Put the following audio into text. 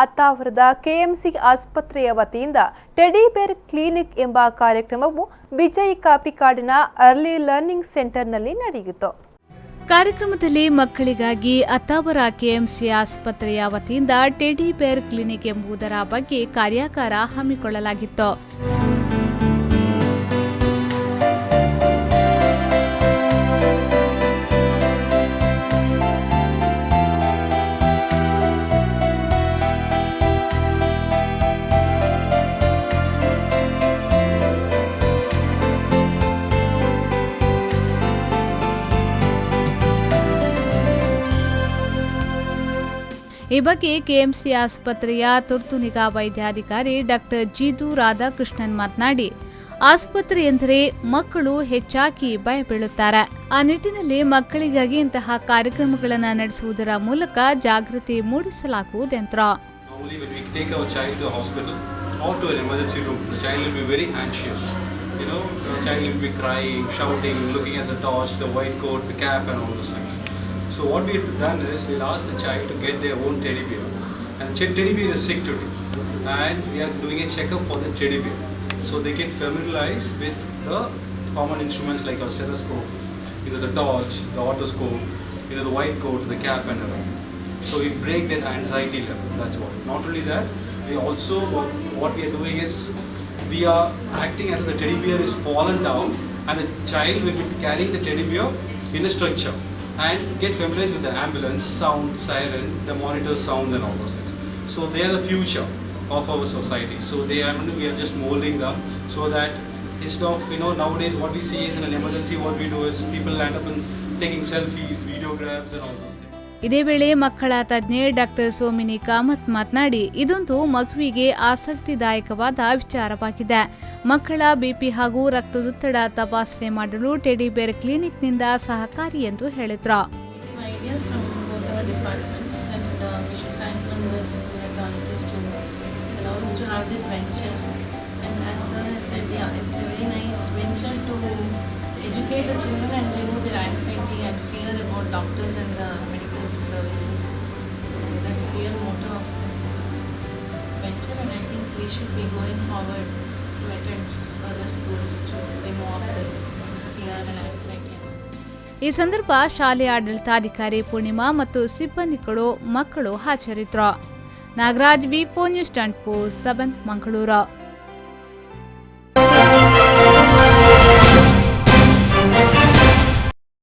ಅತ್ತಾವರದ KMC ಆಸ್ಪತ್ರೆಯ ವತಿಯಿಂದ teddy ಬೇರ್ ಕ್ಲಿನಿಕ್ ಎಂಬ ಕಾರ್ಯಕ್ರಮವು ವಿಜಯ್ ಕಾಪಿಕಾಡಿನ ಅರ್ಲಿ ಲರ್ನಿಂಗ್ ಸೆಂಟರ್ನಲ್ಲಿ ನಡೆಯಿತು. ಕಾರ್ಯಕ್ರಮದಲ್ಲಿ ಮಕ್ಕಳಿಗಾಗಿ ಅತ್ತಾವರ ಕೆಎಂಸಿ ಆಸ್ಪತ್ರೆಯ ವತಿಯಿಂದ ಟೆಡಿ ಬೇರ್ ಕ್ಲಿನಿಕ್ ಎಂಬುದರ ಬಗ್ಗೆ ಕಾರ್ಯಾಗಾರ ಹಮ್ಮಿಕೊಳ್ಳಲಾಗಿತ್ತು. ಈ ಬಗ್ಗೆ ಕೆಎಂಸಿ ಆಸ್ಪತ್ರೆಯ ತುರ್ತು ನಿಗಾ ವೈದ್ಯಾಧಿಕಾರಿ ಡಾಕ್ಟರ್ ಜಿದು ರಾಧಾಕೃಷ್ಣನ್ ಮಾತನಾಡಿ, ಆಸ್ಪತ್ರೆ ಎಂದರೆ ಮಕ್ಕಳು ಹೆಚ್ಚಾಗಿ ಭಯಬೀಳುತ್ತಾರೆ. ಆ ನಿಟ್ಟಿನಲ್ಲಿ ಮಕ್ಕಳಿಗಾಗಿ ಇಂತಹ ಕಾರ್ಯಕ್ರಮಗಳನ್ನು ನಡೆಸುವುದರ ಮೂಲಕ ಜಾಗೃತಿ ಮೂಡಿಸಲಾಗುವುದೆಂದರು. So what we've done is we'll ask the child to get their own teddy bear, and the teddy bear is sick today, and we are doing a checkup for the teddy bear, so they get familiarized with the common instruments like our stethoscope, the torch, the otoscope, the white coat, the cap, and everything. So we break that anxiety level. That's what. Not only that, we also what we are doing is we are acting as if the teddy bear is fallen down, and the child will be carrying the teddy bear in a stretcher and get familiarized with the ambulance sound, siren, the monitor sound, and all those things. So they are the future of our society. So we are just molding them so that instead of nowadays what we see is in an emergency, what we do is people land up in taking selfies, videographs, and all those things. ಇದೇ ವೇಳೆ ಮಕ್ಕಳ ತಜ್ಞೆ doctor ಸೋಮಿನಿ Kamath ಮಾತನಾಡಿ, ಇದೊಂದು ಮಗುವಿಗೆ ಆಸಕ್ತಿದಾಯಕವಾದ ವಿಚಾರವಾಗಿದೆ. ಮಕ್ಕಳ BP ಹಾಗೂ ರಕ್ತದೊತ್ತಡ ತಪಾಸಣೆ ಮಾಡಲು ಟೆಡಿ ಬೇರ್ ಕ್ಲಿನಿಕ್ನಿಂದ ಸಹಕಾರಿ ಎಂದು ಹೇಳಿದ್ರು. Educate the children and remove their anxiety and fear about doctors and the medical services. So that's the real motto of this venture, and I think we should be going forward to attend further schools to remove off this fear and anxiety. ಈ ಸಂದರ್ಭ ಶಾಲೆಯ ಆಡಳಿತಾಧಿಕಾರಿ ಪೂರ್ಣಿಮಾ ಮತ್ತು ಸಿಬ್ಬಂದಿಗಳು ಮಕ್ಕಳು ಹಾಜರಿದ್ದರು. Nagaraj, ವಿ4 news 7 Mangaluru.